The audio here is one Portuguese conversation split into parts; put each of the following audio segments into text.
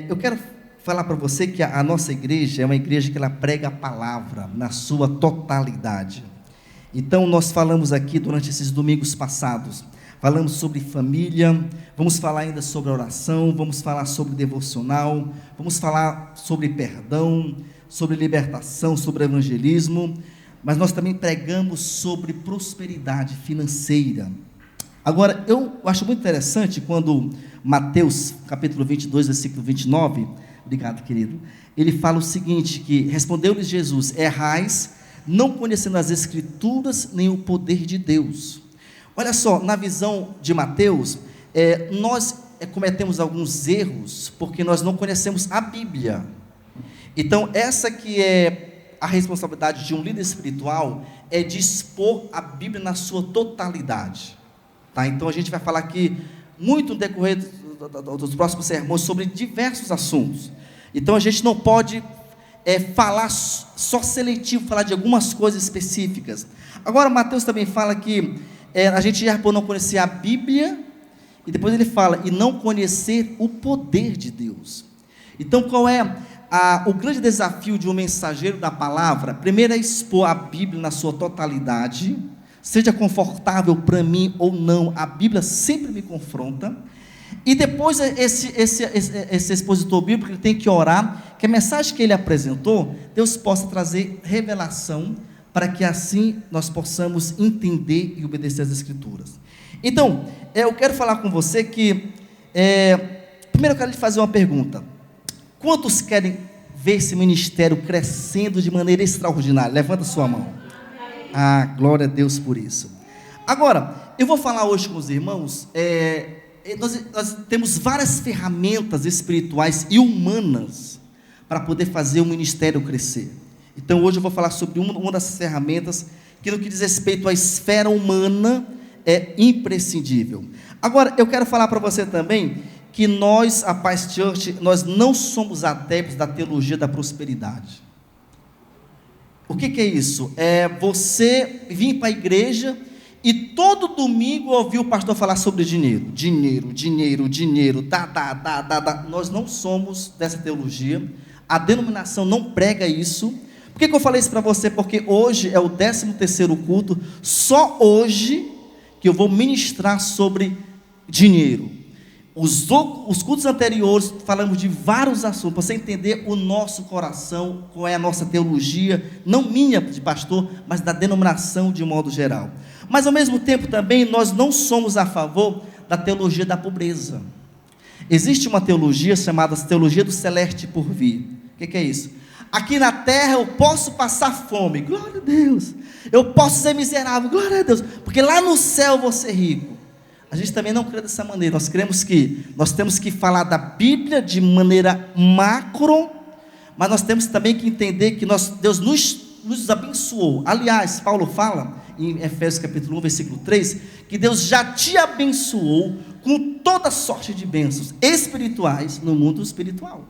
Eu quero falar para você que a nossa igreja é uma igreja que ela prega a palavra na sua totalidade. Então nós falamos aqui durante esses domingos passados, falamos sobre família, vamos falar ainda sobre oração, vamos falar sobre devocional, vamos falar sobre perdão, sobre libertação, sobre evangelismo, mas nós também pregamos sobre prosperidade financeira. Agora, eu acho muito interessante quando Mateus, capítulo 22, versículo 29, obrigado, querido, ele fala o seguinte, que respondeu-lhes Jesus: errais, não conhecendo as Escrituras, nem o poder de Deus. Olha só, na visão de Mateus, nós cometemos alguns erros, porque nós não conhecemos a Bíblia. Então, essa que é a responsabilidade de um líder espiritual, é de expor a Bíblia na sua totalidade. Tá? Então a gente vai falar aqui muito no decorrer dos próximos sermões sobre diversos assuntos. Então a gente não pode falar só seletivo, falar de algumas coisas específicas. Agora Mateus também fala que a gente já por não conhecer a Bíblia, e depois ele fala, e não conhecer o poder de Deus. Então qual é o grande desafio de um mensageiro da palavra? Primeiro é expor a Bíblia na sua totalidade, seja confortável para mim ou não, a Bíblia sempre me confronta, e depois esse expositor bíblico ele tem que orar, que a mensagem que ele apresentou, Deus possa trazer revelação, para que assim nós possamos entender e obedecer as Escrituras. Então, eu quero falar com você que, primeiro eu quero lhe fazer uma pergunta: quantos querem ver esse ministério crescendo de maneira extraordinária? Levanta sua mão. Ah, glória a Deus por isso. Agora, eu vou falar hoje com os irmãos, nós temos várias ferramentas espirituais e humanas para poder fazer o ministério crescer. Então hoje eu vou falar sobre uma dessas ferramentas, que no que diz respeito à esfera humana, é imprescindível. Agora, eu quero falar para você também, que nós, a Paz Church, nós não somos adeptos da teologia da prosperidade. O que é isso? É você vir para a igreja e todo domingo ouvir o pastor falar sobre dinheiro. Dinheiro, dá. Nós não somos dessa teologia, a denominação não prega isso. Por que eu falei isso para você? Porque hoje é o 13º culto, só hoje que eu vou ministrar sobre dinheiro. Os cultos anteriores falamos de vários assuntos, para você entender o nosso coração, qual é a nossa teologia, não minha de pastor, mas da denominação de modo geral. Mas ao mesmo tempo também nós não somos a favor da teologia da pobreza. Existe uma teologia chamada teologia do celeste por vir. O que é isso? Aqui na terra eu posso passar fome, glória a Deus. Eu posso ser miserável, glória a Deus, porque lá no céu eu vou ser rico. A gente também não crê dessa maneira. Nós cremos que nós temos que falar da Bíblia de maneira macro, mas nós temos também que entender que Deus nos abençoou. Aliás, Paulo fala em Efésios capítulo 1, versículo 3, que Deus já te abençoou com toda sorte de bênçãos espirituais no mundo espiritual.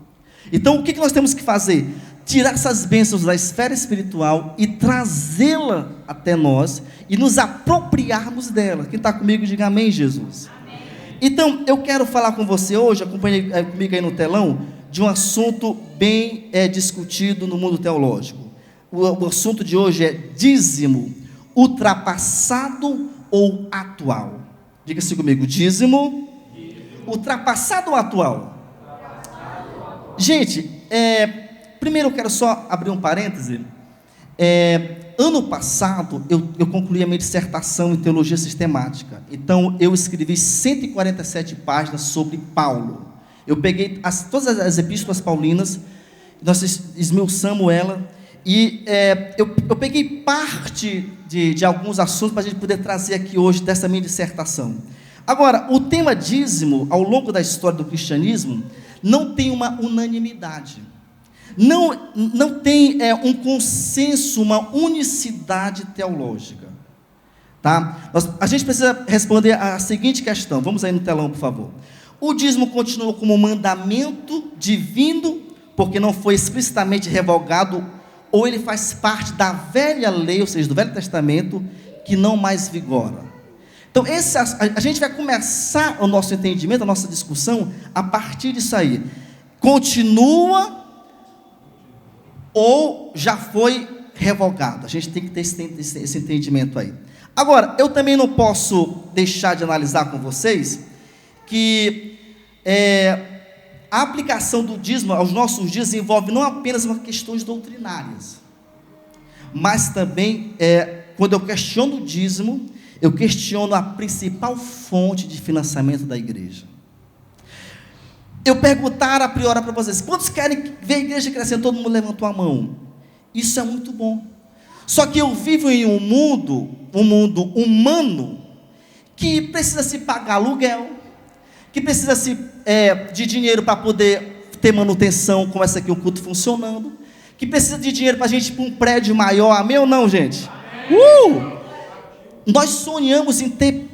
Então o que nós temos que fazer? Tirar essas bênçãos da esfera espiritual e trazê-la até nós e nos apropriarmos dela. Quem está comigo, diga amém, Jesus. Amém. Então, eu quero falar com você hoje, acompanhe comigo aí no telão, de um assunto bem discutido no mundo teológico. O assunto de hoje é dízimo, ultrapassado ou atual? Diga-se comigo, dízimo, ultrapassado ou atual? Gente, primeiro eu quero só abrir um parêntese. Ano passado eu concluí a minha dissertação em teologia sistemática. Então eu escrevi 147 páginas sobre Paulo. Eu peguei todas as epístolas paulinas, nós esmiuçamos ela, e eu peguei parte de alguns assuntos para a gente poder trazer aqui hoje dessa minha dissertação. Agora, o tema dízimo, ao longo da história do cristianismo, não tem uma unanimidade. Não tem um consenso, uma unicidade teológica, tá? A gente precisa responder a seguinte questão. Vamos aí no telão, por favor. O dízimo continua como mandamento divino, porque não foi explicitamente revogado, ou ele faz parte da velha lei, ou seja, do Velho Testamento, que não mais vigora? Então, a gente vai começar o nosso entendimento, a nossa discussão, a partir disso aí. continua ou já foi revogado. A gente tem que ter esse entendimento aí. Agora, eu também não posso deixar de analisar com vocês que a aplicação do dízimo aos nossos dias envolve não apenas uma questões doutrinárias, mas também, quando eu questiono o dízimo, eu questiono a principal fonte de financiamento da igreja. Eu perguntar a priori para vocês, quantos querem ver a igreja crescendo? Todo mundo levantou a mão. Isso é muito bom. Só que eu vivo em um mundo humano, que precisa se pagar aluguel, que precisa de dinheiro para poder ter manutenção, como essa aqui, um culto funcionando, que precisa de dinheiro para a gente ir para um prédio maior. Amém ou não, gente? Nós sonhamos em ter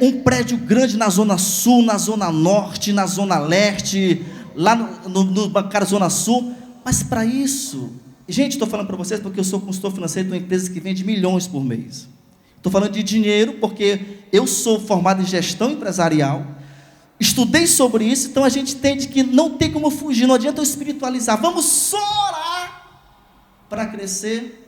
um prédio grande na Zona Sul, na Zona Norte, na Zona Leste, lá no Bancário Zona Sul, mas para isso, gente, estou falando para vocês porque eu sou consultor financeiro de uma empresa que vende milhões por mês. Estou falando de dinheiro porque eu sou formado em gestão empresarial, estudei sobre isso, então a gente entende que não tem como fugir, não adianta eu espiritualizar, vamos só orar para crescer,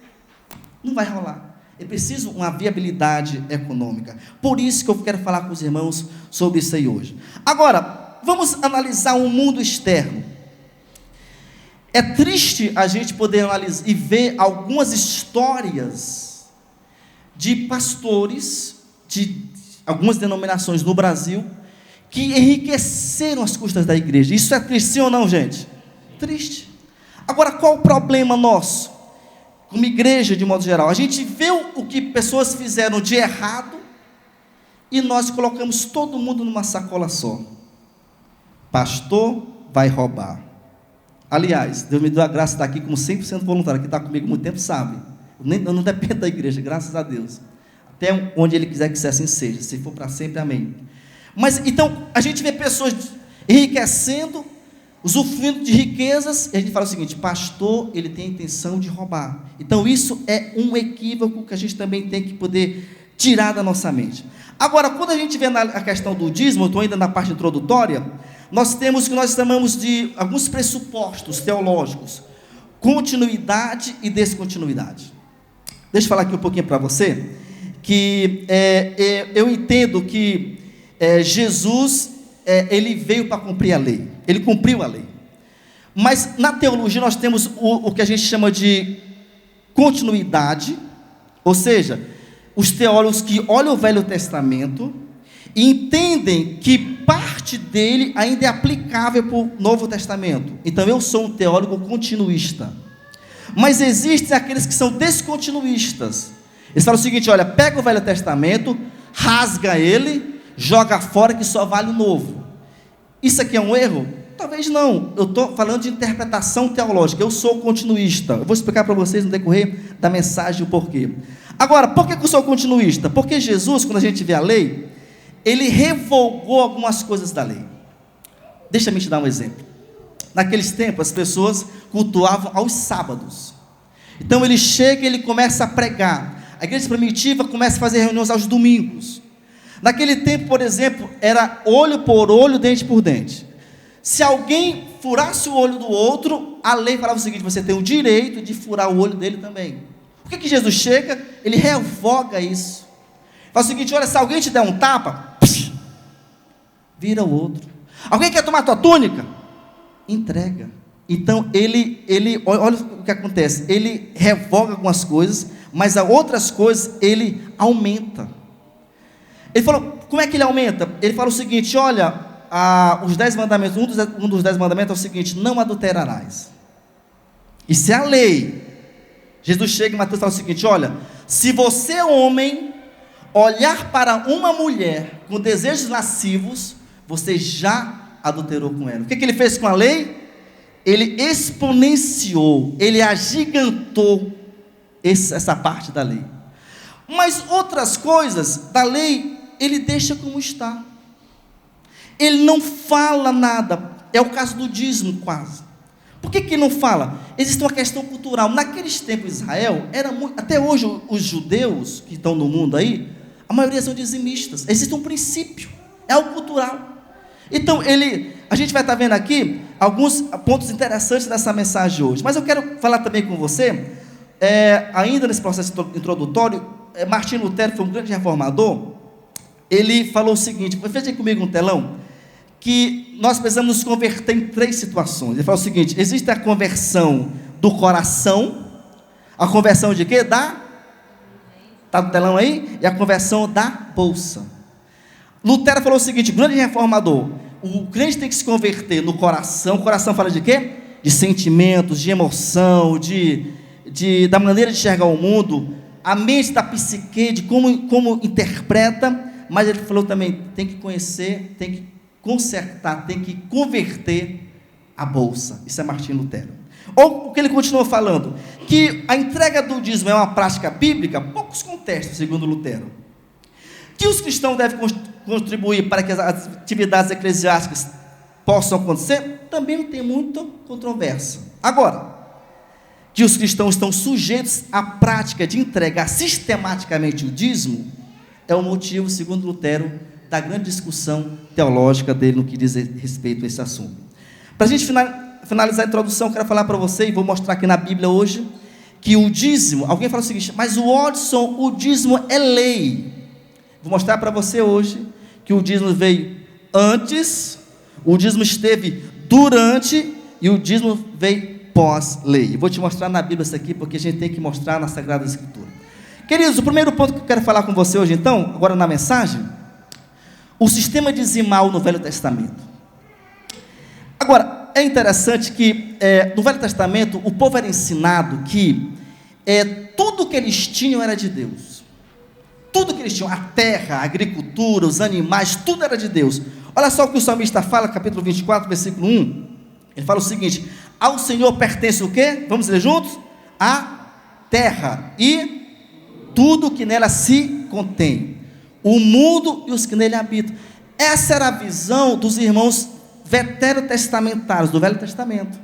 não vai rolar. É preciso uma viabilidade econômica. Por isso que eu quero falar com os irmãos sobre isso aí hoje. Agora, vamos analisar o mundo externo. É triste a gente poder analisar e ver algumas histórias de pastores de algumas denominações no Brasil que enriqueceram as custas da igreja. Isso é triste, sim ou não, gente? Triste. Agora, qual o problema nosso? Como igreja, de modo geral, a gente vê o que pessoas fizeram de errado e nós colocamos todo mundo numa sacola só. Pastor vai roubar. Aliás, Deus me deu a graça de estar aqui como 100% voluntário, que está comigo há muito tempo, sabe? Eu não dependo da igreja, graças a Deus. Até onde Ele quiser que assim seja, se for para sempre, amém. Mas, então, a gente vê pessoas enriquecendo, usufruindo de riquezas, e a gente fala o seguinte: pastor, ele tem a intenção de roubar. Então isso é um equívoco que a gente também tem que poder tirar da nossa mente. Agora, quando a gente vê a questão do dízimo, eu estou ainda na parte introdutória, nós temos o que nós chamamos de alguns pressupostos teológicos: continuidade e descontinuidade. Deixa eu falar aqui um pouquinho para você, que eu entendo que Jesus, ele veio para cumprir a lei, ele cumpriu a lei, mas na teologia nós temos o que a gente chama de continuidade, ou seja, os teólogos que olham o Velho Testamento e entendem que parte dele ainda é aplicável para o Novo Testamento. Então eu sou um teólogo continuista, mas existem aqueles que são descontinuistas. Eles falam o seguinte: olha, pega o Velho Testamento, rasga ele, joga fora, que só vale o Novo. Isso aqui é um erro? Talvez não. Eu estou falando de interpretação teológica. Eu sou continuista. Eu vou explicar para vocês no decorrer da mensagem o porquê. Agora, por que eu sou continuista? Porque Jesus, quando a gente vê a lei, ele revogou algumas coisas da lei. Deixa-me te dar um exemplo. Naqueles tempos, as pessoas cultuavam aos sábados. Então ele chega e ele começa a pregar. A igreja primitiva começa a fazer reuniões aos domingos. Naquele tempo, por exemplo, era olho por olho, dente por dente. Se alguém furasse o olho do outro, a lei falava o seguinte: você tem o direito de furar o olho dele também. Por que Jesus chega? Ele revoga isso. Fala o seguinte: olha, se alguém te der um tapa, vira o outro. Alguém quer tomar a tua túnica? Entrega. Então olha o que acontece, ele revoga algumas coisas, mas a outras coisas ele aumenta. Ele falou, como é que ele aumenta? Ele fala o seguinte: olha, os 10 mandamentos, um dos 10 mandamentos é o seguinte: não adulterarás. Isso é a lei. Jesus chega em Mateus e fala o seguinte: olha, se você, homem, olhar para uma mulher com desejos lascivos, você já adulterou com ela. O que ele fez com a lei? Ele exponenciou, ele agigantou essa parte da lei. Mas outras coisas da lei, ele deixa como está. Ele não fala nada. É o caso do dízimo, quase. Por que ele não fala? Existe uma questão cultural. Naqueles tempos, Israel, até hoje os judeus que estão no mundo aí, a maioria são dizimistas. Existe um princípio, é algo cultural. Então a gente vai estar vendo aqui alguns pontos interessantes dessa mensagem hoje. Mas eu quero falar também com você, ainda nesse processo introdutório, Martim Lutero foi um grande reformador. Ele falou o seguinte, veja comigo um telão, que nós precisamos nos converter em 3 situações. Ele falou o seguinte: existe a conversão do coração, a conversão de quê? Está no telão aí? E a conversão da bolsa. Lutero falou o seguinte, grande reformador: o crente tem que se converter no coração. O coração fala de quê? De sentimentos, de emoção, da maneira de enxergar o mundo, a mente da psique, de como interpreta. Mas ele falou também, tem que conhecer, tem que consertar, tem que converter a bolsa. Isso é Martim Lutero. Ou o que ele continuou falando, que a entrega do dízimo é uma prática bíblica, poucos contestam, segundo Lutero. Que os cristãos devem contribuir para que as atividades eclesiásticas possam acontecer, também não tem muita controvérsia. Agora, que os cristãos estão sujeitos à prática de entregar sistematicamente o dízimo, é o motivo, segundo Lutero, da grande discussão teológica dele no que diz respeito a esse assunto. Para a gente finalizar a introdução, eu quero falar para você, e vou mostrar aqui na Bíblia hoje, que o dízimo, alguém fala o seguinte, mas o dízimo é lei. Vou mostrar para você hoje, que o dízimo veio antes, o dízimo esteve durante, e o dízimo veio pós-lei. Vou te mostrar na Bíblia isso aqui, porque a gente tem que mostrar na Sagrada Escritura. Queridos, o primeiro ponto que eu quero falar com você hoje, então, agora na mensagem, o sistema dizimal no Velho Testamento. Agora, é interessante que no Velho Testamento o povo era ensinado que tudo que eles tinham era de Deus. Tudo que eles tinham, a terra, a agricultura, os animais, tudo era de Deus. Olha só o que o salmista fala, capítulo 24, versículo 1. Ele fala o seguinte: ao Senhor pertence o quê? Vamos ler juntos? A terra e tudo que nela se contém, o mundo e os que nele habitam. Essa era a visão dos irmãos veterotestamentários do Velho Testamento.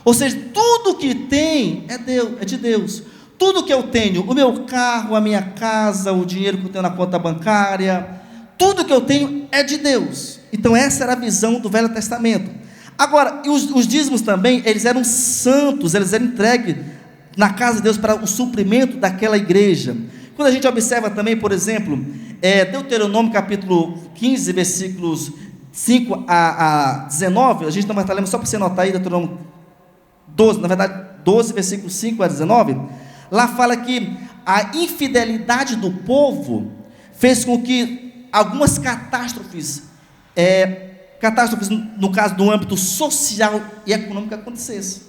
Ou seja, tudo que tem é de Deus. Tudo que eu tenho, o meu carro, a minha casa, o dinheiro que eu tenho na conta bancária, tudo que eu tenho é de Deus. Então essa era a visão do Velho Testamento. Agora, os dízimos também, eles eram santos, eles eram entregues na casa de Deus para o suprimento daquela igreja. Quando a gente observa também, por exemplo, Deuteronômio capítulo 15, versículos 5 a 19, a gente não vai estar lendo, só para você notar aí, Deuteronômio 12, na verdade 12, versículos 5 a 19, lá fala que a infidelidade do povo fez com que algumas catástrofes no caso do âmbito social e econômico acontecessem.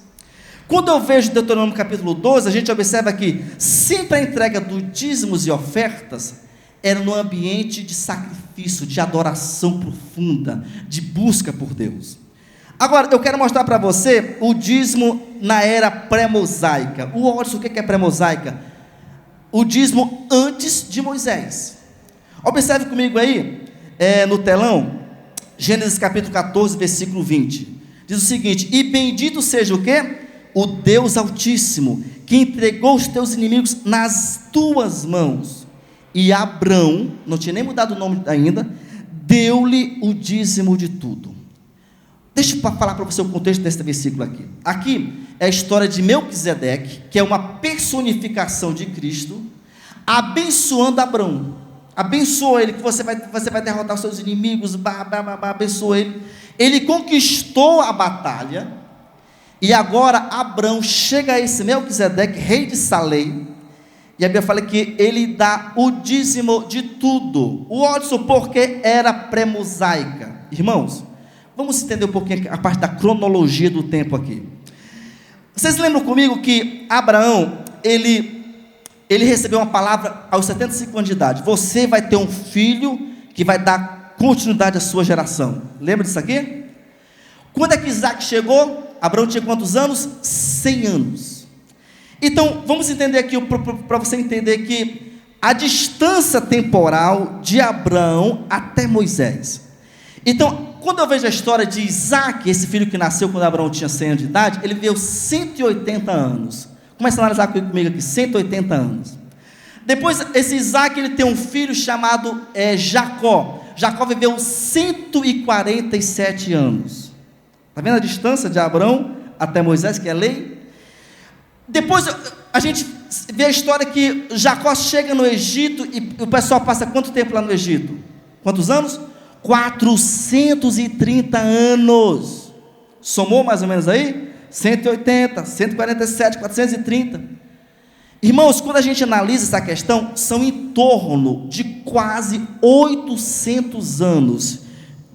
Quando eu vejo Deuteronômio capítulo 12, a gente observa que sempre a entrega dos dízimos e ofertas era no ambiente de sacrifício, de adoração profunda, de busca por Deus. Agora, eu quero mostrar para você o dízimo na era pré-mosaica. O que é pré-mosaica? O dízimo antes de Moisés. Observe comigo aí, no telão, Gênesis capítulo 14, versículo 20. Diz o seguinte: e bendito seja o quê? O Deus Altíssimo, que entregou os teus inimigos nas tuas mãos. E Abrão, não tinha nem mudado o nome ainda, deu-lhe o dízimo de tudo. Deixa eu falar para você o contexto desse versículo aqui. Aqui é a história de Melquisedeque, que é uma personificação de Cristo, abençoando Abrão. Abençoa ele, que você vai derrotar os seus inimigos, abençoa ele. Ele conquistou a batalha. E agora Abrão chega a esse Melquisedeque, rei de Salém, e a Bíblia fala que ele dá o dízimo de tudo. O Odson, porque era pré-mosaica. Irmãos, vamos entender um pouquinho a parte da cronologia do tempo aqui. Vocês lembram comigo que Abraão, ele recebeu uma palavra aos 75 anos de idade: você vai ter um filho que vai dar continuidade à sua geração. Lembra disso aqui? Quando é que Isaac chegou? Abraão tinha quantos anos? 100 anos. Então, vamos entender aqui, para você entender que a distância temporal de Abraão até Moisés. Então, quando eu vejo a história de Isaac, esse filho que nasceu quando Abraão tinha 100 anos de idade, ele viveu 180 anos. Começa a analisar comigo aqui, 180 anos. Depois, esse Isaac, ele tem um filho chamado Jacó. Jacó viveu 147 anos. Está vendo a distância de Abraão até Moisés, que é a lei? Depois a gente vê a história que Jacó chega no Egito e o pessoal passa quanto tempo lá no Egito? Quantos anos? 430 anos. Somou mais ou menos aí? 180, 147, 430. Irmãos, quando a gente analisa essa questão, são em torno de quase 800 anos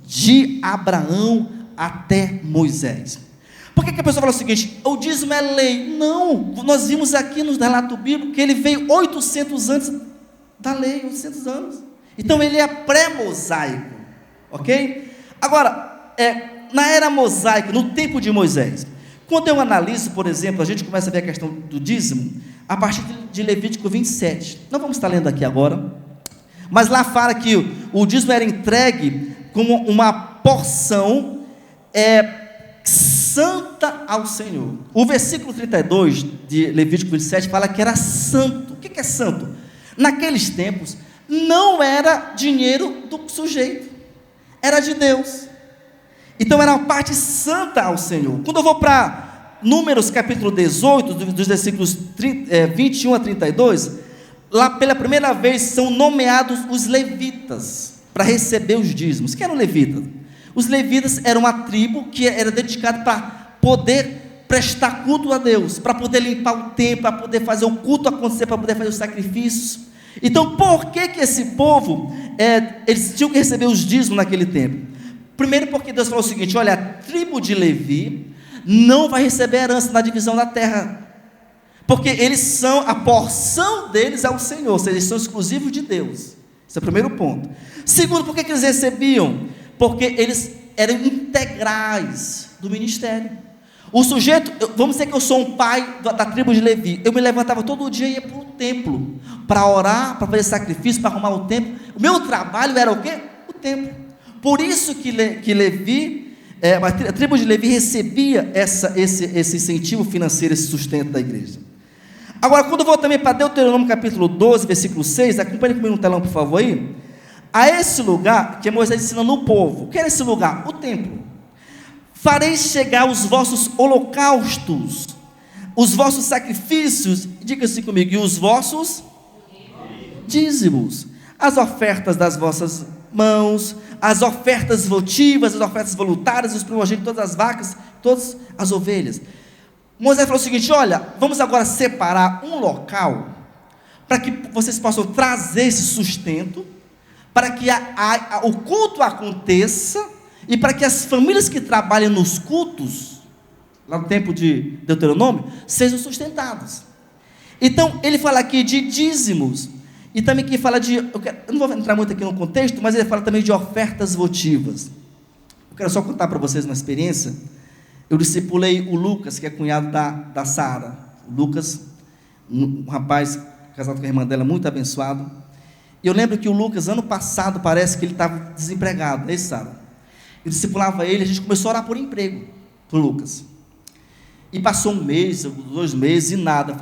de Abraão até Moisés. Por que a pessoa fala o seguinte: o dízimo é lei? Não, nós vimos aqui no relato bíblico que ele veio 800 antes da lei, 800 anos. Então ele é pré-mosaico, ok? Agora, na era mosaica, no tempo de Moisés, quando eu analiso, por exemplo, a gente começa a ver a questão do dízimo a partir de Levítico 27. Não vamos estar lendo aqui agora, mas lá fala que o dízimo era entregue como uma porção santa ao Senhor. O versículo 32 de Levítico 27 fala que era santo. O que é santo? Naqueles tempos não era dinheiro do sujeito, era de Deus. Então era uma parte santa ao Senhor. Quando eu vou para Números capítulo 18, dos versículos 21 a 32, lá pela primeira vez são nomeados os levitas para receber os dízimos. Quem eram levitas? Os levitas eram uma tribo que era dedicada para poder prestar culto a Deus, para poder limpar o templo, para poder fazer o culto acontecer, para poder fazer os sacrifícios. Então, por que esse povo, eles tinham que receber os dízimos naquele tempo? Primeiro porque Deus falou o seguinte: olha, a tribo de Levi não vai receber herança na divisão da terra, porque eles são, a porção deles é o Senhor, ou seja, eles são exclusivos de Deus. Esse é o primeiro ponto. Segundo, por que eles recebiam? Porque eles eram integrais do ministério. O sujeito, vamos dizer que eu sou um pai da tribo de Levi, eu me levantava todo dia e ia para o templo, para orar, para fazer sacrifício, para arrumar o templo. O meu trabalho era o quê? O templo. Por isso que Levi, a tribo de Levi recebia esse incentivo financeiro, esse sustento da igreja. Agora, quando eu vou também para Deuteronômio capítulo 12, versículo 6, acompanhe comigo no telão, por favor, aí. A esse lugar, que Moisés ensinando o povo, o que era esse lugar? O templo. Fareis chegar os vossos holocaustos, os vossos sacrifícios, diga-se comigo, e os vossos dízimos, as ofertas das vossas mãos, as ofertas votivas, as ofertas voluntárias, os primogênitos, todas as vacas, todas as ovelhas. Moisés falou o seguinte: olha, vamos agora separar um local, para que vocês possam trazer esse sustento, para que o culto aconteça, e para que as famílias que trabalham nos cultos, lá no tempo de Deuteronômio, sejam sustentadas. Então, ele fala aqui de dízimos, e também que fala eu não vou entrar muito aqui no contexto, mas ele fala também de ofertas votivas. Eu quero só contar para vocês uma experiência. Eu discipulei o Lucas, que é cunhado da Sara. O Lucas, um rapaz casado com a irmã dela, muito abençoado. E eu lembro que o Lucas, ano passado, parece que ele estava desempregado, é isso, Sara? Eu discipulava ele, a gente começou a orar por emprego para o Lucas. E passou 1 mês, 2 meses, e nada.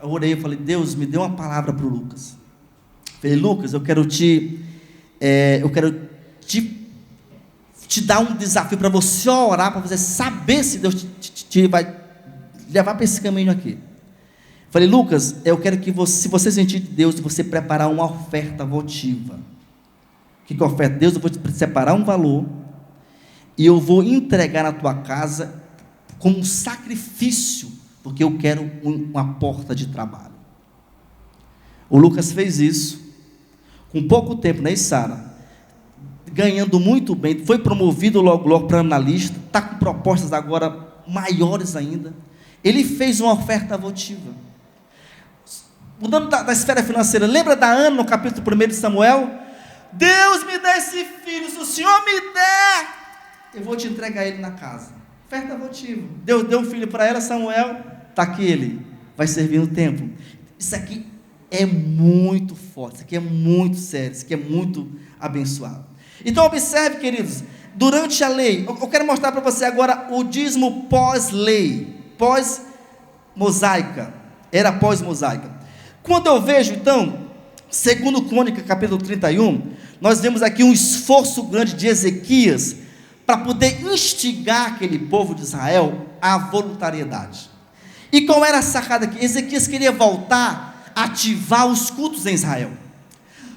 Eu orei, falei: Deus, me dê uma palavra para o Lucas. Falei: Lucas, eu quero te dar um desafio para você orar, para você saber se Deus te vai levar para esse caminho aqui. Falei: Lucas, eu quero que se você sentir de Deus, você preparar uma oferta votiva. O que é oferta? Deus, eu vou te separar um valor, e eu vou entregar na tua casa como um sacrifício, porque eu quero uma porta de trabalho. O Lucas fez isso, com pouco tempo, né, Sara? Ganhando muito bem, foi promovido logo para analista, está com propostas agora maiores ainda. Ele fez uma oferta votiva. Mudando da esfera financeira, lembra da Ana no capítulo 1 de Samuel? Deus, me dá esse filho, se o Senhor me der, eu vou te entregar ele na casa. Oferta votiva. Deus deu um filho para ela, Samuel, está aqui ele, vai servir no templo. Isso aqui é muito forte, isso aqui é muito sério, isso aqui é muito abençoado. Então observe, queridos, durante a lei, eu quero mostrar para você agora o dízimo pós-lei, pós-mosaica, era pós-mosaica. Quando eu vejo, então, segundo Crônica, capítulo 31, nós vemos aqui um esforço grande de Ezequias, para poder instigar aquele povo de Israel à voluntariedade. E qual era a sacada aqui? Ezequias queria voltar a ativar os cultos em Israel.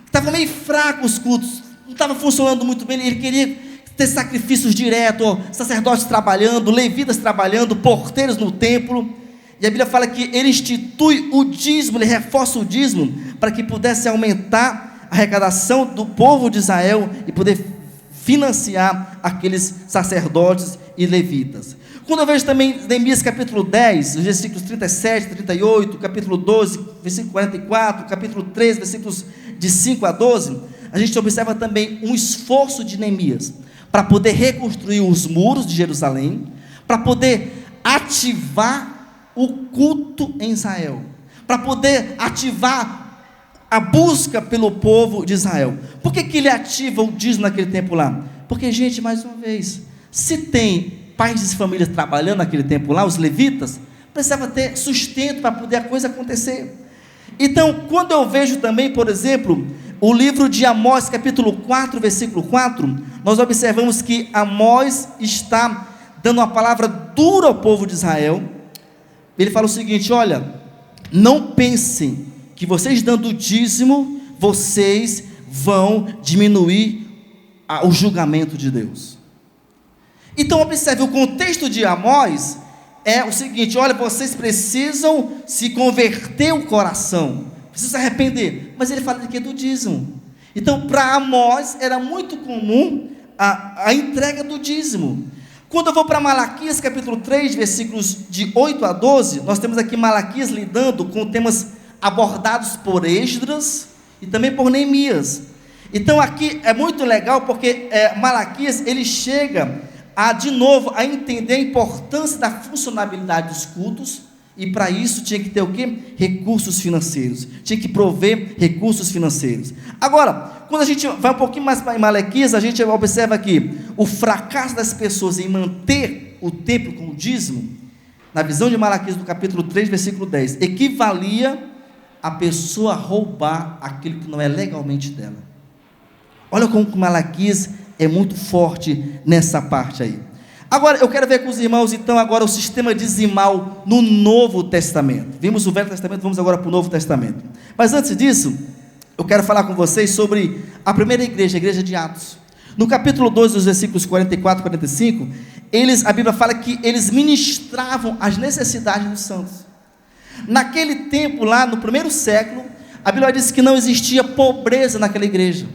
Estava meio fraco os cultos, não estava funcionando muito bem, ele queria ter sacrifícios diretos, sacerdotes trabalhando, levitas trabalhando, porteiros no templo. E a Bíblia fala que ele institui o dízimo, ele reforça o dízimo, para que pudesse aumentar a arrecadação do povo de Israel e poder financiar aqueles sacerdotes e levitas. Quando eu vejo também Neemias capítulo 10, os versículos 37, 38, capítulo 12, versículo 44, capítulo 13, versículos de 5 a 12, a gente observa também um esforço de Neemias para poder reconstruir os muros de Jerusalém, para poder ativar o culto em Israel, para poder ativar a busca pelo povo de Israel. Por que ele ativa o dízimo naquele tempo lá? Porque, gente, mais uma vez, se tem pais e famílias trabalhando naquele tempo lá, os levitas, precisava ter sustento para poder a coisa acontecer. Então, quando eu vejo também, por exemplo, o livro de Amós, capítulo 4, versículo 4, nós observamos que Amós está dando uma palavra dura ao povo de Israel. Ele fala o seguinte: olha, não pensem que vocês dando o dízimo, vocês vão diminuir o julgamento de Deus. Então observe, o contexto de Amós é o seguinte: olha, vocês precisam se converter o coração, precisam se arrepender, mas ele fala de quê? Do dízimo. Então para Amós era muito comum a entrega do dízimo. Quando eu vou para Malaquias capítulo 3, versículos de 8 a 12, nós temos aqui Malaquias lidando com temas abordados por Esdras e também por Neemias. Então aqui é muito legal porque Malaquias ele chega de novo a entender a importância da funcionabilidade dos cultos, e para isso tinha que ter o quê? Recursos financeiros, tinha que prover recursos financeiros. Agora, quando a gente vai um pouquinho mais para Malaquias, a gente observa aqui o fracasso das pessoas em manter o templo com o dízimo. Na visão de Malaquias, do capítulo 3, versículo 10, equivalia a pessoa roubar aquilo que não é legalmente dela. Olha como Malaquias é muito forte nessa parte aí. Agora, eu quero ver com os irmãos, então, agora o sistema dizimal no Novo Testamento. Vimos o Velho Testamento, vamos agora para o Novo Testamento. Mas antes disso, eu quero falar com vocês sobre a primeira igreja, a igreja de Atos. No capítulo 12, dos versículos 44 e 45, a Bíblia fala que eles ministravam as necessidades dos santos. Naquele tempo lá, no primeiro século, a Bíblia diz que não existia pobreza naquela igreja.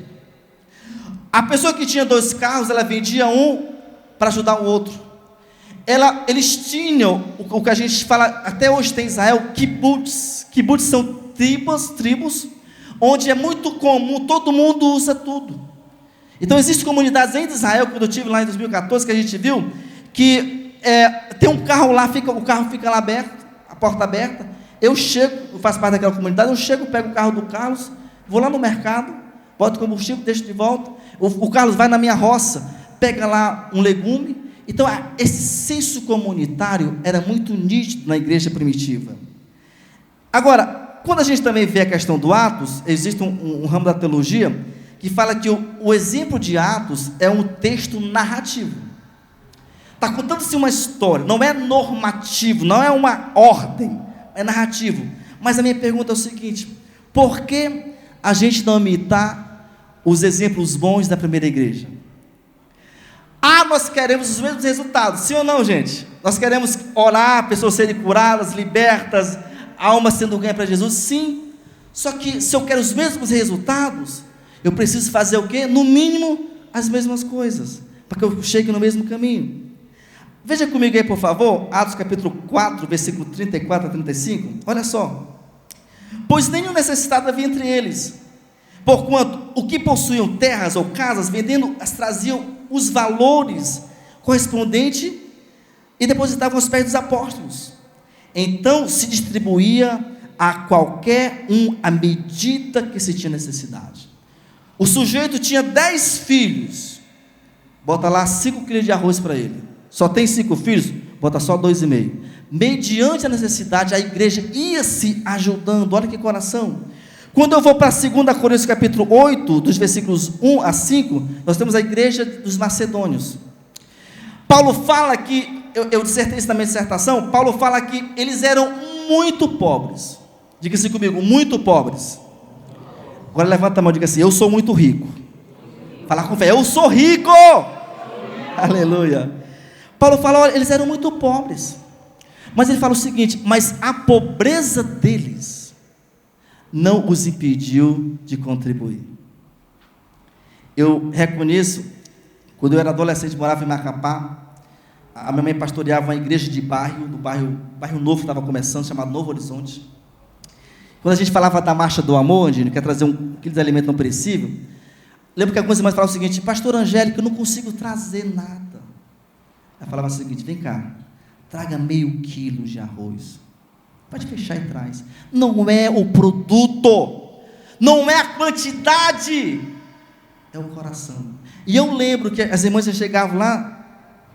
A pessoa que tinha 2 carros, ela vendia um para ajudar o outro. Eles tinham o que a gente fala, até hoje tem em Israel, kibbutz. Kibbutz são tribos, onde é muito comum, todo mundo usa tudo. Então existem comunidades em Israel, quando eu estive lá em 2014, que a gente viu, que tem um carro lá, o carro fica lá aberto, a porta aberta, eu faço parte daquela comunidade, eu chego, pego o carro do Carlos, vou lá no mercado, boto combustível, deixo de volta, o Carlos vai na minha roça, pega lá um legume. Então esse senso comunitário era muito nítido na igreja primitiva. Agora, quando a gente também vê a questão do Atos, existe um ramo da teologia que fala que o exemplo de Atos é um texto narrativo. Está contando-se uma história, não é normativo, não é uma ordem, é narrativo. Mas a minha pergunta é o seguinte: por que a gente não imitar os exemplos bons da primeira igreja? Nós queremos os mesmos resultados, sim ou não, gente? Nós queremos orar, pessoas serem curadas, libertas, almas sendo ganhas para Jesus, sim. Só que se eu quero os mesmos resultados, eu preciso fazer o quê? No mínimo, as mesmas coisas, para que eu chegue no mesmo caminho. Veja comigo aí, por favor, Atos capítulo 4, versículo 34 a 35, olha só. Pois nenhum necessitado havia entre eles, porquanto o que possuíam terras ou casas, vendendo, as traziam os valores correspondentes e depositavam aos pés dos apóstolos. Então se distribuía a qualquer um à medida que se tinha necessidade. O sujeito tinha 10 filhos, bota lá 5 quilos de arroz para ele. Só tem 5 filhos, bota só 2,5. Mediante a necessidade, a igreja ia se ajudando. Olha que coração. Quando eu vou para 2 Coríntios capítulo 8, dos versículos 1 a 5, nós temos a igreja dos macedônios. Paulo fala que, eu dissertei isso na minha dissertação, Paulo fala que eles eram muito pobres. Diga assim comigo, muito pobres. Agora levanta a mão e diga assim, eu sou muito rico. Fala com fé, eu sou rico. Aleluia. Paulo fala, olha, eles eram muito pobres. Mas ele fala o seguinte, mas a pobreza deles não os impediu de contribuir. Eu reconheço, quando eu era adolescente, morava em Macapá, a minha mãe pastoreava uma igreja de bairro, do bairro novo, estava começando, chamado Novo Horizonte. Quando a gente falava da marcha do amor, onde quer trazer um quilo de alimento não perecível, lembro que algumas irmãs falavam o seguinte, pastor Angélico, eu não consigo trazer nada. Ela falava o seguinte, vem cá, traga meio quilo de arroz. Pode fechar e traz. Não é o produto, não é a quantidade, é o coração. E eu lembro que as irmãs já chegavam lá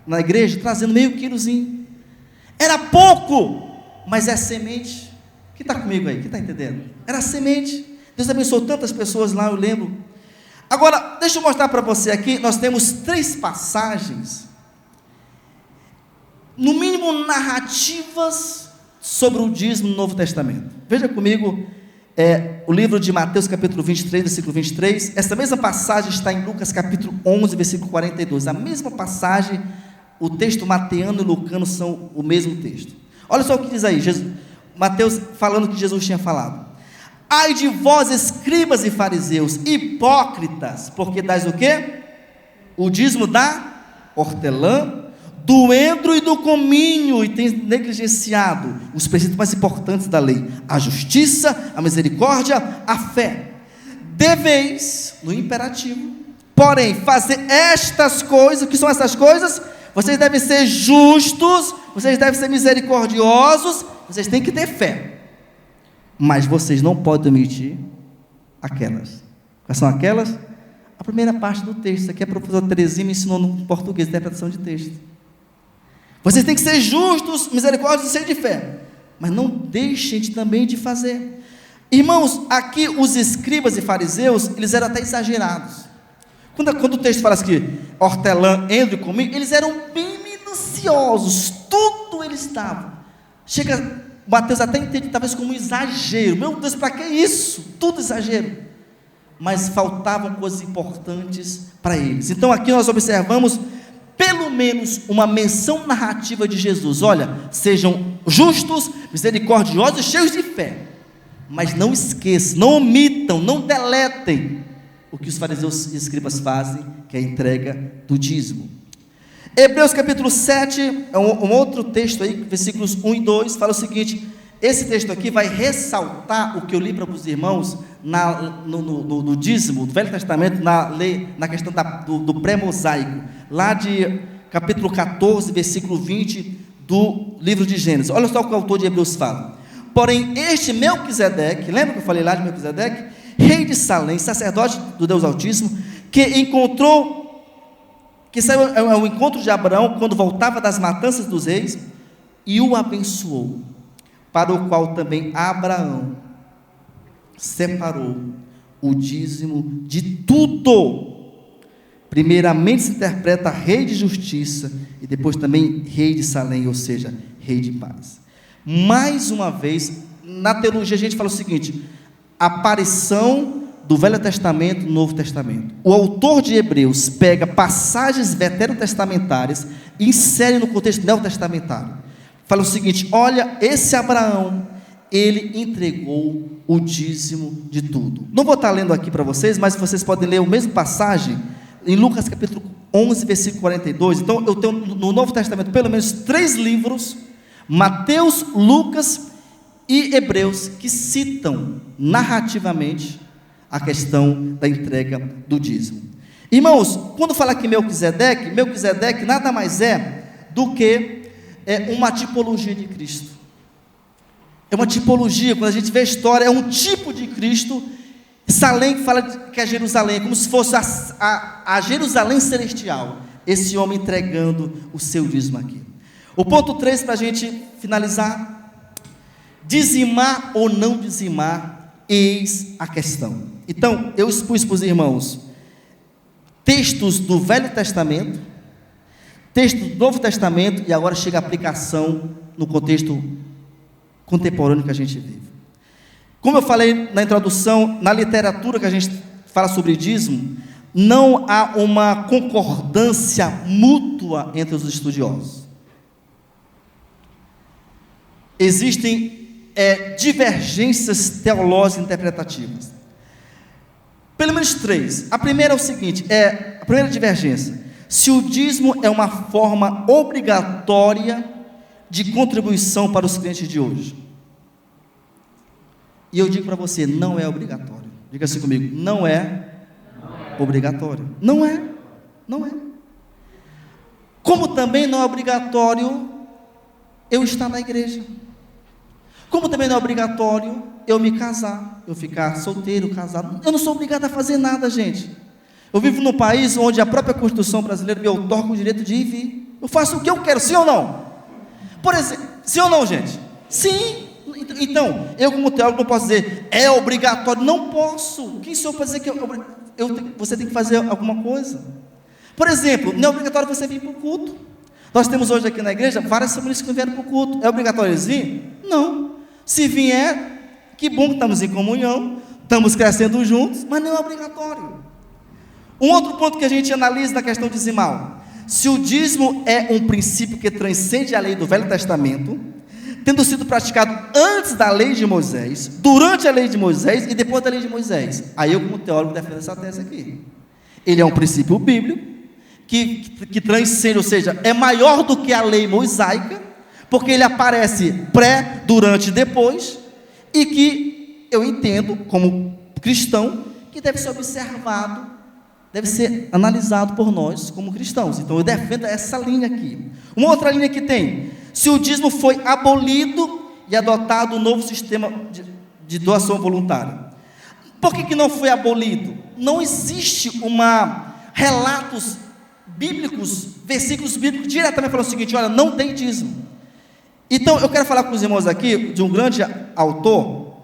na igreja, trazendo meio quilozinho. Era pouco, mas é semente. Quem está comigo aí? Quem está entendendo? Era semente. Deus abençoou tantas pessoas lá, eu lembro. Agora, deixa eu mostrar para você aqui, nós temos 3 passagens, no mínimo narrativas, sobre o dízimo no Novo Testamento. Veja comigo, o livro de Mateus capítulo 23, versículo 23, essa mesma passagem está em Lucas capítulo 11, versículo 42, a mesma passagem, o texto mateano e lucano são o mesmo texto. Olha só o que diz aí, Mateus falando que Jesus tinha falado, ai de vós escribas e fariseus, hipócritas, porque dais o quê? O dízimo da hortelã, do endro e do cominho, e tem negligenciado os preceitos mais importantes da lei, a justiça, a misericórdia, a fé. Deveis, no imperativo, porém, fazer estas coisas. O que são essas coisas? Vocês devem ser justos, vocês devem ser misericordiosos, vocês têm que ter fé, mas vocês não podem omitir aquelas. Quais são aquelas? A primeira parte do texto, aqui a professora Terezinha me ensinou no português, interpretação de texto. Vocês têm que ser justos, misericórdios e cheios de fé, mas não deixem também de fazer. Irmãos, aqui os escribas e fariseus, eles eram até exagerados. Quando o texto fala assim, hortelã, endro e cominho, eles eram bem minuciosos, tudo eles davam. Chega, Mateus até entende, talvez como um exagero, meu Deus, para que isso? Tudo exagero. Mas faltavam coisas importantes para eles. Então aqui nós observamos, pelo menos uma menção narrativa de Jesus, olha, sejam justos, misericordiosos e cheios de fé, mas não esqueçam, não omitam, não deletem o que os fariseus e escribas fazem, que é a entrega do dízimo. Hebreus capítulo 7, é um outro texto aí, versículos 1 e 2, fala o seguinte, esse texto aqui vai ressaltar o que eu li para os irmãos, no dízimo, do Velho Testamento, na lei, na questão do pré-mosaico, lá de capítulo 14, versículo 20, do livro de Gênesis. Olha só o que o autor de Hebreus fala, porém este Melquisedeque, lembra que eu falei lá de Melquisedeque? Rei de Salém, sacerdote do Deus Altíssimo, que saiu ao encontro de Abraão, quando voltava das matanças dos reis, e o abençoou, para o qual também Abraão separou o dízimo de tudo. Primeiramente se interpreta rei de justiça, e depois também rei de Salém, ou seja, rei de paz. Mais uma vez, na teologia a gente fala o seguinte, aparição do Velho Testamento e do Novo Testamento. O autor de Hebreus pega passagens veterotestamentárias e insere no contexto neotestamentário. Fala o seguinte, olha, esse Abraão, ele entregou o dízimo de tudo. Não vou estar lendo aqui para vocês, mas vocês podem ler a mesma passagem em Lucas capítulo 11, versículo 42. Então eu tenho no Novo Testamento pelo menos 3 livros, Mateus, Lucas e Hebreus, que citam narrativamente a questão da entrega do dízimo. Irmãos, quando fala aqui Melquisedeque nada mais é do que uma tipologia de Cristo. É uma tipologia, quando a gente vê a história, é um tipo de Cristo. Salém fala que é Jerusalém, é como se fosse a Jerusalém celestial, esse homem entregando o seu dízimo aqui. O ponto 3, para a gente finalizar, dizimar ou não dizimar, eis a questão. Então, eu expus para os irmãos textos do Velho Testamento, texto do Novo Testamento, e agora chega a aplicação no contexto contemporâneo que a gente vive. Como eu falei na introdução, na literatura que a gente fala sobre dízimo, não há uma concordância mútua entre os estudiosos. Existem divergências teológicas interpretativas. Pelo menos 3. A primeira é o seguinte, a primeira divergência: se o dízimo é uma forma obrigatória de contribuição para os crentes de hoje. E eu digo para você, não é obrigatório. Diga assim comigo, não é obrigatório. Não é. Como também não é obrigatório eu estar na igreja. Como também não é obrigatório eu me casar, eu ficar solteiro, casado. Eu não sou obrigado a fazer nada, gente. Eu vivo num país onde a própria Constituição brasileira me outorga o direito de ir e vir. Eu faço o que eu quero, sim ou não? Por exemplo, sim ou não, gente? Sim. Então, eu como teólogo não posso dizer, é obrigatório. Não posso. Quem sou para dizer que você tem que fazer alguma coisa? Por exemplo, não é obrigatório você vir para o culto. Nós temos hoje aqui na igreja várias famílias que não vieram para o culto. É obrigatório eles virem? Não. Se vier, que bom que estamos em comunhão, estamos crescendo juntos, mas não é obrigatório. Um outro ponto que a gente analisa na questão dizimal: se o dízimo é um princípio que transcende a lei do Velho Testamento, tendo sido praticado antes da lei de Moisés, durante a lei de Moisés e depois da lei de Moisés. Aí eu, como teólogo, defendo essa tese aqui. Ele é um princípio bíblico que transcende, ou seja, é maior do que a lei mosaica, porque ele aparece pré, durante e depois, e que eu entendo, como cristão, que deve ser observado, deve ser analisado por nós como cristãos. Então eu defendo essa linha aqui. Uma outra linha que tem: se o dízimo foi abolido e adotado um novo sistema de doação voluntária. Por que não foi abolido? Não existe relatos bíblicos, versículos bíblicos diretamente falando o seguinte: olha, não tem dízimo. Então eu quero falar com os irmãos aqui de um grande autor,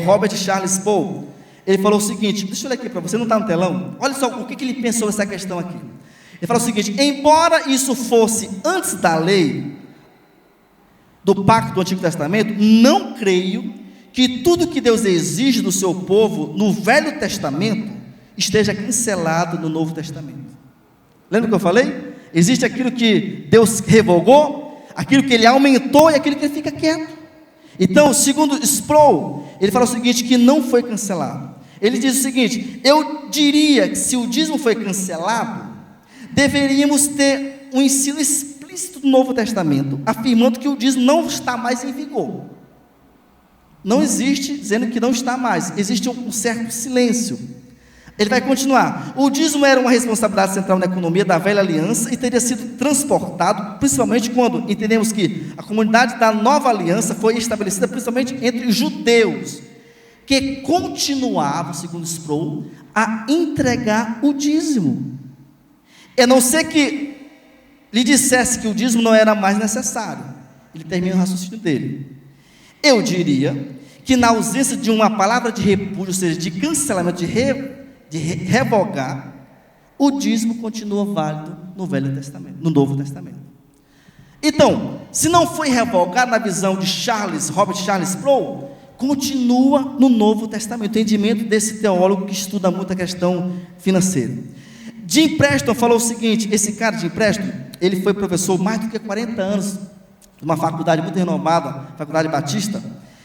Robert Charles Spurgeon. Ele falou o seguinte, deixa eu ler aqui para você, não está no telão. Olha só o que ele pensou nessa questão aqui. Ele falou o seguinte: embora isso fosse antes da lei, do pacto do Antigo Testamento, não creio que tudo que Deus exige do seu povo no Velho Testamento esteja cancelado no Novo Testamento. Lembra o que eu falei? Existe aquilo que Deus revogou, aquilo que Ele aumentou e aquilo que Ele fica quieto. Então, segundo Sproul, ele fala o seguinte, que não foi cancelado. Ele diz o seguinte: eu diria que se o dízimo foi cancelado, deveríamos ter um ensino explícito do Novo Testamento, afirmando que o dízimo não está mais em vigor. Não existe dizendo que não está mais, existe um certo silêncio. Ele vai continuar: o dízimo era uma responsabilidade central na economia da velha aliança e teria sido transportado, principalmente quando entendemos que a comunidade da nova aliança foi estabelecida principalmente entre os judeus, que continuavam, segundo Sproul, a entregar o dízimo. A não ser que lhe dissesse que o dízimo não era mais necessário. Ele termina o raciocínio dele. Eu diria que na ausência de uma palavra de repúdio, ou seja, de cancelamento, de revogar, o dízimo continua válido no Velho Testamento, no Novo Testamento. Então, se não foi revogado na visão de Robert Charles Sproul, continua no Novo Testamento, o entendimento desse teólogo que estuda muito a questão financeira. Jim Preston falou o seguinte, esse cara Jim Preston, ele foi professor mais do que 40 anos, de uma faculdade muito renomada, Faculdade Batista.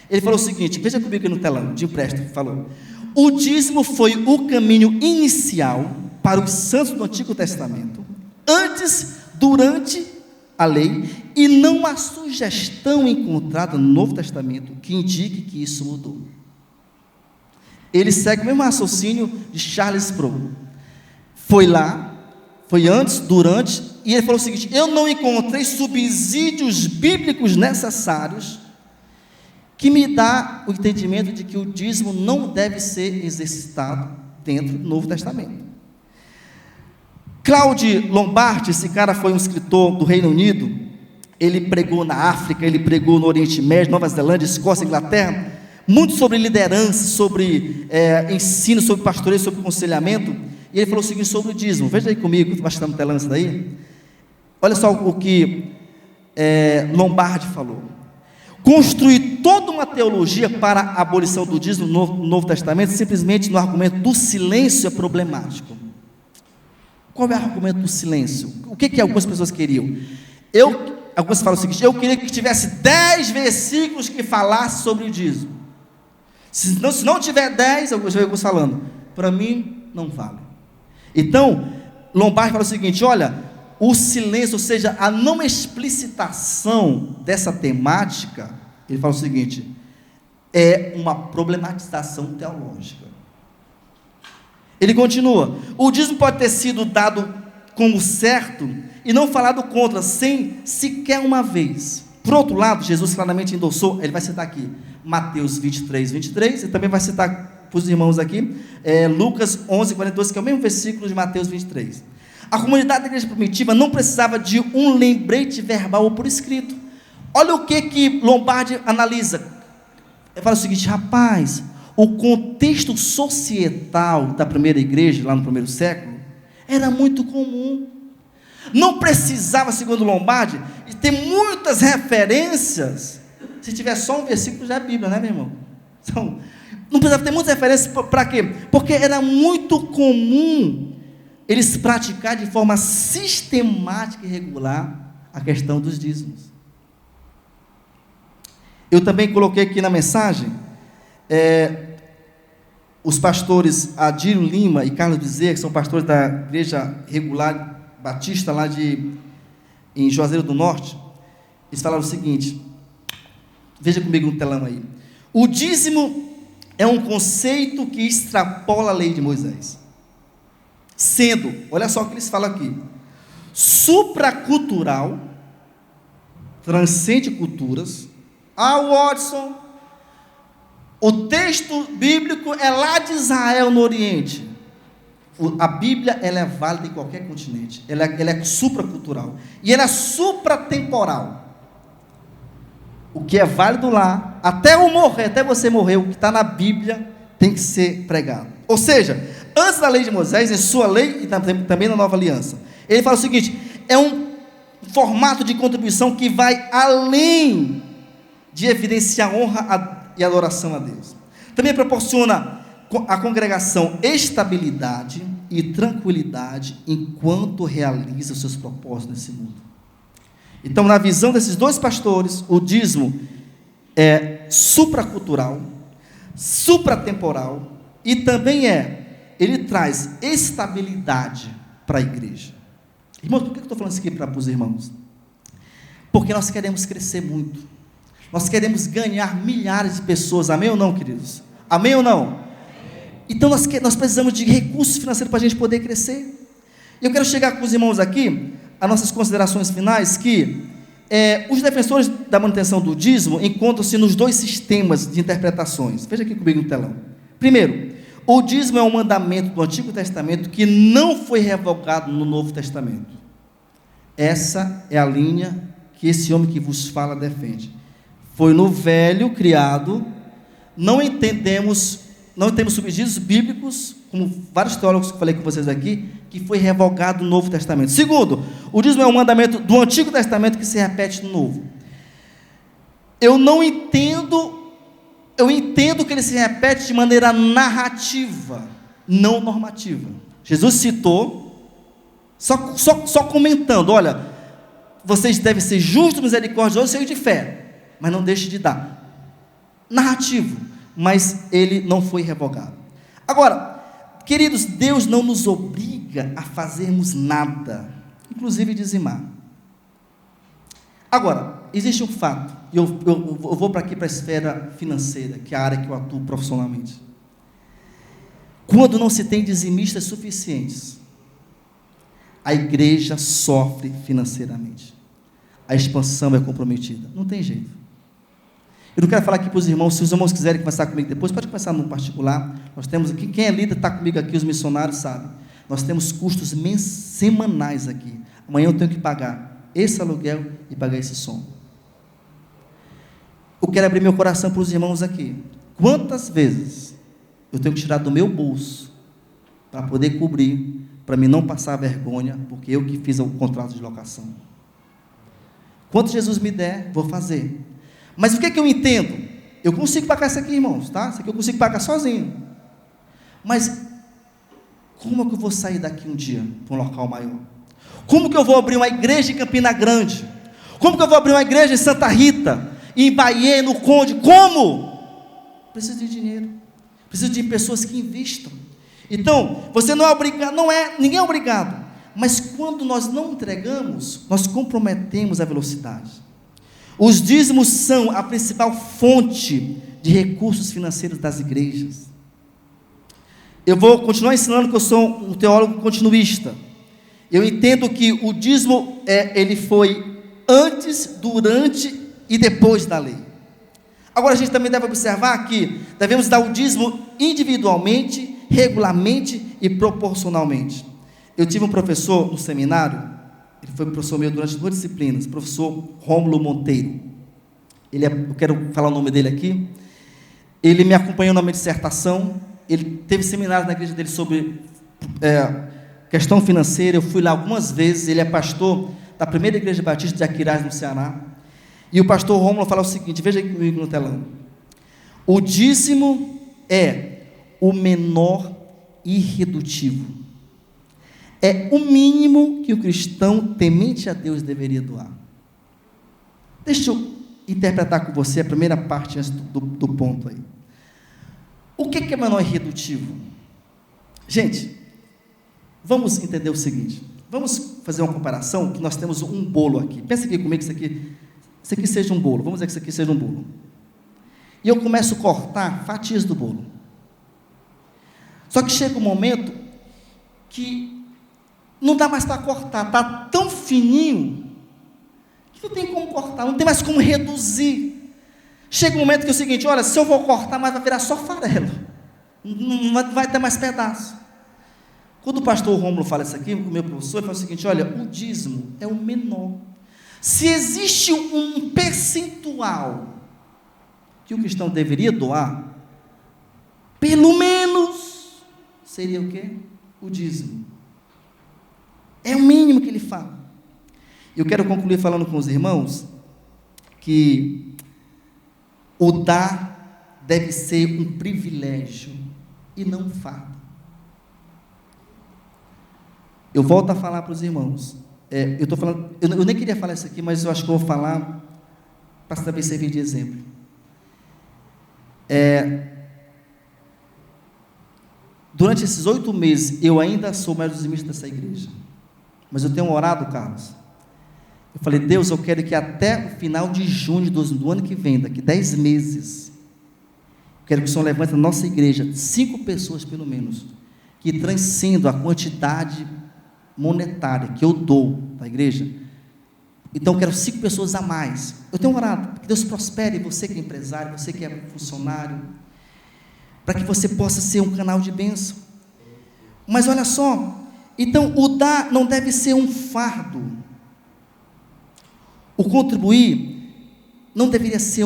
Ele falou o seguinte, veja comigo aqui no telão, Jim Preston falou: o dízimo foi o caminho inicial para os santos do Antigo Testamento, antes, durante a lei, e não há sugestão encontrada no Novo Testamento que indique que isso mudou. Ele segue o mesmo raciocínio de Charles Sproul. Foi lá, foi antes, durante, e ele falou o seguinte: eu não encontrei subsídios bíblicos necessários que me dá o entendimento de que o dízimo não deve ser exercitado dentro do Novo Testamento. Claude Lombardi, esse cara foi um escritor do Reino Unido, ele pregou na África, ele pregou no Oriente Médio, Nova Zelândia, Escócia, Inglaterra, muito sobre liderança, sobre ensino, sobre pastoreio, sobre aconselhamento, e ele falou o seguinte sobre o dízimo. Veja aí comigo, estou mostrando no telão isso daí. Olha só o que Lombardi falou. Construir toda uma teologia para a abolição do dízimo no Novo Testamento, simplesmente no argumento do silêncio, é problemático. Qual é o argumento do silêncio? O que algumas pessoas queriam? Algumas falam o seguinte: eu queria que tivesse 10 versículos que falassem sobre o dízimo. Se não tiver 10, eu já vou falando, para mim não vale. Então, Lombardi fala o seguinte: olha, o silêncio, ou seja, a não explicitação dessa temática, ele fala o seguinte, é uma problematização teológica. Ele continua: o dízimo pode ter sido dado como certo e não falado contra, sem sequer uma vez. Por outro lado, Jesus claramente endossou, ele vai citar aqui, Mateus 23, 23, e também vai citar para os irmãos aqui, Lucas 11, 42, que é o mesmo versículo de Mateus 23. A comunidade da igreja primitiva não precisava de um lembrete verbal ou por escrito. Olha o que Lombardi analisa. Ele fala o seguinte: rapaz, o contexto societal da primeira igreja, lá no primeiro século, era muito comum. Não precisava, segundo Lombardi, ter muitas referências. Se tiver só um versículo, já é Bíblia, né, meu irmão? Então, não precisava ter muitas referências. Para quê? Porque era muito comum eles praticar de forma sistemática e regular a questão dos dízimos. Eu também coloquei aqui na mensagem, os pastores Adílio Lima e Carlos Bezerra, que são pastores da igreja regular batista lá em Juazeiro do Norte, eles falaram o seguinte, veja comigo no telão aí: o dízimo é um conceito que extrapola a lei de Moisés, sendo, olha só o que eles falam aqui, supracultural, transcende culturas. Watson, o texto bíblico é lá de Israel, no Oriente. A Bíblia, ela é válida em qualquer continente, ela é supracultural, e ela é supratemporal. O que é válido lá, até você morrer, o que está na Bíblia tem que ser pregado. Ou seja, antes da lei de Moisés, em sua lei e também na nova aliança, ele fala o seguinte: é um formato de contribuição que vai além de evidenciar honra e adoração a Deus. Também proporciona à congregação estabilidade e tranquilidade enquanto realiza os seus propósitos nesse mundo. Então, na visão desses dois pastores, o dízimo é supracultural, supratemporal, e também ele traz estabilidade para a igreja. Irmãos, por que eu estou falando isso aqui para os irmãos? Porque nós queremos crescer muito. Nós queremos ganhar milhares de pessoas, amém ou não, queridos? Amém ou não? Então nós precisamos de recursos financeiros para a gente poder crescer. E eu quero chegar com os irmãos aqui, as nossas considerações finais, que os defensores da manutenção do dízimo encontram-se nos dois sistemas de interpretações. Veja aqui comigo no telão. Primeiro, o dízimo é um mandamento do Antigo Testamento que não foi revogado no Novo Testamento. Essa é a linha que esse homem que vos fala defende. Foi no velho criado, não temos subsídios bíblicos, como vários teólogos que eu falei com vocês aqui, que foi revogado no Novo Testamento. Segundo, o dízimo é um mandamento do Antigo Testamento que se repete no Novo. Eu entendo que ele se repete de maneira narrativa, não normativa. Jesus citou, só comentando, olha, vocês devem ser justos, misericordiosos, cheios de fé, mas não deixe de dar. Narrativo, mas ele não foi revogado. Agora, queridos, Deus não nos obriga a fazermos nada, inclusive dizimar. Agora, existe um fato, e eu vou para aqui para a esfera financeira, que é a área que eu atuo profissionalmente. Quando não se tem dizimistas suficientes, a igreja sofre financeiramente. A expansão é comprometida. Não tem jeito. Eu não quero falar aqui para os irmãos, se os irmãos quiserem conversar comigo depois, pode conversar no particular. Nós temos aqui, quem é líder está comigo aqui, os missionários sabem. Nós temos custos semanais aqui. Amanhã eu tenho que pagar esse aluguel e pagar esse som. Eu quero abrir meu coração para os irmãos aqui. Quantas vezes eu tenho que tirar do meu bolso para poder cobrir para mim não passar vergonha, porque eu que fiz o contrato de locação. Quanto Jesus me der, vou fazer. Mas o que é que eu entendo? Eu consigo pagar isso aqui, irmãos, tá? Isso aqui eu consigo pagar sozinho. Mas como é que eu vou sair daqui um dia para um local maior? Como que eu vou abrir uma igreja em Campina Grande? Como que eu vou abrir uma igreja em Santa Rita? Em Bahia, no Conde? Como? Preciso de dinheiro. Preciso de pessoas que investam. Então, você não é obrigado, ninguém é obrigado. Mas quando nós não entregamos, nós comprometemos a velocidade. Os dízimos são a principal fonte de recursos financeiros das igrejas. Eu vou continuar ensinando que eu sou um teólogo continuista. Eu entendo que o dízimo, ele foi antes, durante e depois da lei. Agora a gente também deve observar que devemos dar o dízimo individualmente, regularmente e proporcionalmente. Eu tive um professor no seminário, ele foi professor meu durante 2 disciplinas, professor Rômulo Monteiro. Eu quero falar o nome dele aqui. Ele me acompanhou na minha dissertação. Ele teve seminários na igreja dele sobre questão financeira. Eu fui lá algumas vezes. Ele é pastor da primeira igreja batista de Aquiraz, no Ceará. E o pastor Rômulo fala o seguinte, veja aí comigo no telão: o dízimo é o menor irredutível, é o mínimo que o cristão temente a Deus deveria doar. Deixa eu interpretar com você a primeira parte antes do ponto aí. O que é menor irredutível? Gente, vamos entender o seguinte, vamos fazer uma comparação, que nós temos um bolo aqui. Pensa aqui comigo que isso aqui seja um bolo, vamos dizer que isso aqui seja um bolo. E eu começo a cortar fatias do bolo. Só que chega um momento que não dá mais para cortar, está tão fininho, que não tem como cortar, não tem mais como reduzir. Chega um momento que é o seguinte, olha, se eu vou cortar, mas vai virar só farelo, não vai ter mais pedaço. Quando o pastor Rômulo fala isso aqui, o meu professor, ele fala o seguinte, olha, o dízimo é o menor. Se existe um percentual que o cristão deveria doar, pelo menos seria o quê? O dízimo. É o mínimo que ele fala. Eu quero concluir falando com os irmãos que o dar deve ser um privilégio e não um fardo. Eu volto a falar para os irmãos. Eu estou falando, eu nem queria falar isso aqui, mas eu acho que eu vou falar para também servir de exemplo. Durante esses 8 meses, eu ainda sou o maior dizimista dessa igreja. Mas eu tenho orado, Carlos. Eu falei, Deus, eu quero que até o final de junho do ano que vem, daqui 10 meses, eu quero que o Senhor levante na nossa igreja 5 pessoas, pelo menos, que transcendam a quantidade monetária que eu dou para a igreja. Então eu quero 5 pessoas a mais. Eu tenho orado, que Deus prospere você que é empresário, você que é funcionário, para que você possa ser um canal de bênção. Mas olha só, então o dar não deve ser um fardo. O contribuir não deveria ser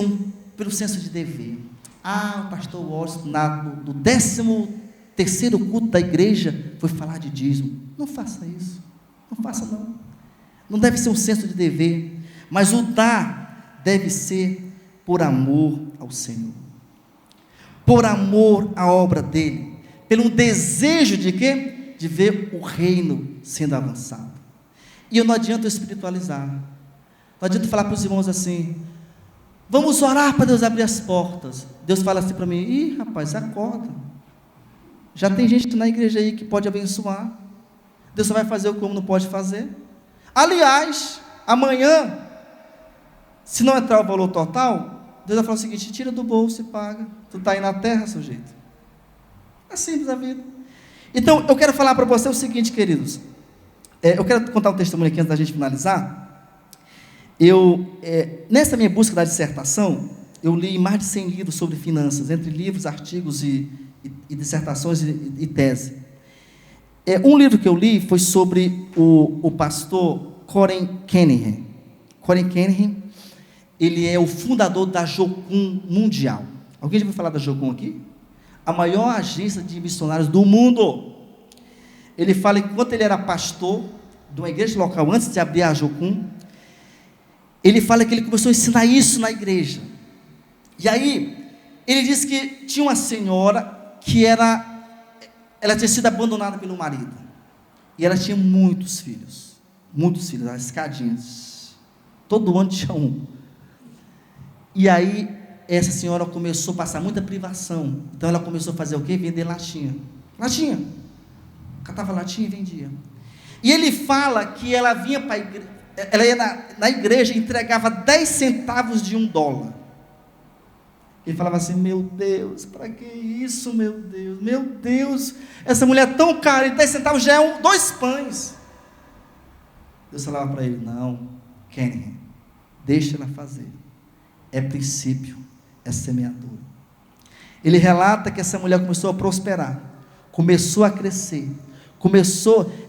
pelo senso de dever. O pastor Wallace, no 13º culto da igreja, foi falar de dízimo. Não faça isso, não faça não. Não deve ser um senso de dever, mas o dar deve ser por amor ao Senhor, por amor à obra dele, pelo desejo de quê? De ver o reino sendo avançado. E não adianta eu espiritualizar, não adianta falar para os irmãos assim, vamos orar para Deus abrir as portas. Deus fala assim para mim, rapaz, acorda, já tem gente na igreja aí que pode abençoar, Deus só vai fazer o que o homem não pode fazer. Aliás, amanhã, se não entrar o valor total, Deus vai falar o seguinte, tira do bolso e paga, tu está aí na terra, sujeito. É simples a vida. Então, eu quero falar para você o seguinte, queridos, eu quero contar um testemunho aqui antes da gente finalizar. Nessa minha busca da dissertação, eu li mais de 100 livros sobre finanças, entre livros, artigos e dissertações e tese. Um livro que eu li foi sobre o pastor Coren Kenningham. Coren Kenningham, ele é o fundador da Jocum Mundial. Alguém já ouviu falar da Jocum aqui? A maior agência de missionários do mundo. ele fala que enquanto ele era pastor de uma igreja local, antes de abrir a Jocum, ele fala que ele começou a ensinar isso na igreja. E aí, ele disse que tinha uma senhora que ela tinha sido abandonada pelo marido, e ela tinha muitos filhos, as escadinhas, todo ano tinha um. E aí, essa senhora começou a passar muita privação, então ela começou a fazer o quê? Vender latinha, catava latinha e vendia. E ele fala que ela vinha para a igreja, ela ia na igreja e entregava 10 centavos de $1. Ele falava assim: meu Deus, para que isso, meu Deus, essa mulher tão cara, e 10 centavos já é 2 pães. Deus falava para ele: não, Kenny, deixa ela fazer, é princípio, é semeadura. Ele relata que essa mulher começou a prosperar, começou a crescer,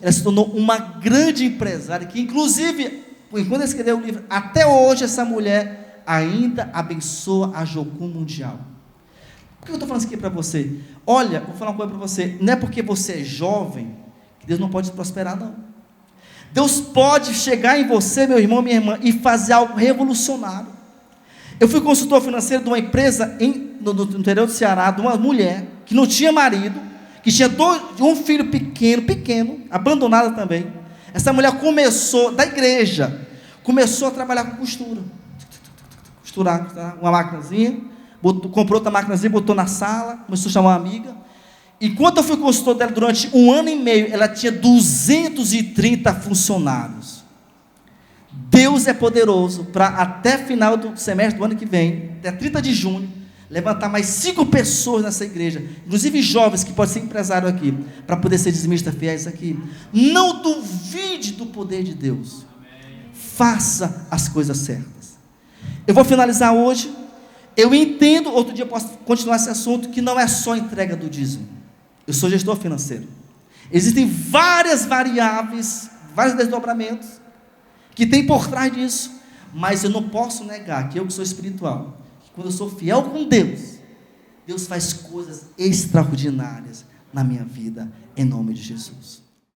ela se tornou uma grande empresária, que inclusive, quando ele escreveu o livro, até hoje essa mulher ainda abençoa a Jocum Mundial. Por que eu estou falando isso aqui para você? Olha, vou falar uma coisa para você, não é porque você é jovem, que Deus não pode prosperar, não. Deus pode chegar em você, meu irmão, minha irmã, e fazer algo revolucionário. Eu fui consultor financeiro de uma empresa no interior do Ceará, de uma mulher, que não tinha marido, que tinha um filho pequeno, abandonada também. Essa mulher da igreja, começou a trabalhar com costurar uma maquinazinha, comprou outra maquinazinha, botou na sala, começou a chamar uma amiga. Enquanto eu fui consultor dela durante 1 ano e meio, ela tinha 230 funcionários. Deus é poderoso para até final do semestre do ano que vem, até 30 de junho, levantar mais 5 pessoas nessa igreja, inclusive jovens que podem ser empresário aqui, para poder ser dizimistas fiéis aqui. Não duvide do poder de Deus. Faça as coisas certas. Eu vou finalizar hoje. Eu entendo, outro dia eu posso continuar esse assunto, que não é só entrega do dízimo. Eu sou gestor financeiro. Existem várias variáveis, vários desdobramentos que tem por trás disso, mas eu não posso negar que eu que sou espiritual, que quando eu sou fiel com Deus, Deus faz coisas extraordinárias na minha vida, em nome de Jesus.